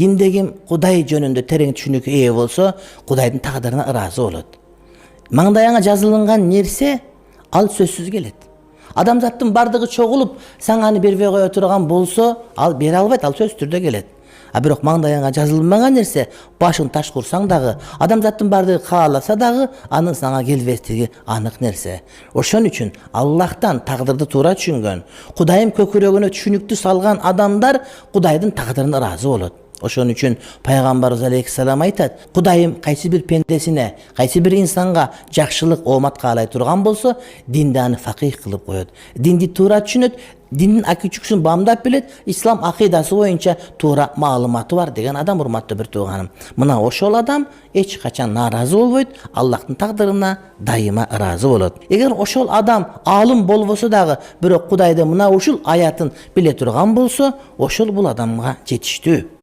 Кимдегим Кудай жөнүндө терең түшүнүккө ээ болсо, Кудайдын тагдырына ыраазы болот. Маңдайыңа жазылган нерсе ал сөзсүз келет. Адамзаттын бардыгы чогулуп, саң аны бербей кое турган болсо, ал бере албайт, ал сөзсүз түрдө келет. А бирок маңдайыңа жазылмаган нерсе, башың таш курсаң дагы, адамзаттын бардыгы кааласа дагы, анын сага келбестиги анык нерсе. Ошон үчүн Аллахтан тагдырды туура түшүнгөн, Кудайым көкүрөгүнө түшүнүктү салган адамдар Кудайдын тагдырына ыраазы болот. Ошон үчүн пайгамбарыбыз алейхиссалам айтат: Кудайым кайсы бир пендесине, кайсы бир инсанга жакшылык, оомат каалай турган болсо, динди аны факих кылып коет. Динди туура түшүнөт, диндин акичүксүн бамдап билет, ислам акыйдасы боюнча туура маалыматы бар деген адам, урматтуу бир тууганым. Мына ошол адам эч качан нааразы болбойт, Аллахтын тагдырына дайыма ыраазы болот. Эгер ошол адам аалым болбосо дагы, бирок Кудайды мына ушул аятын биле турган болсо, ошол бул адамга жетиштүү.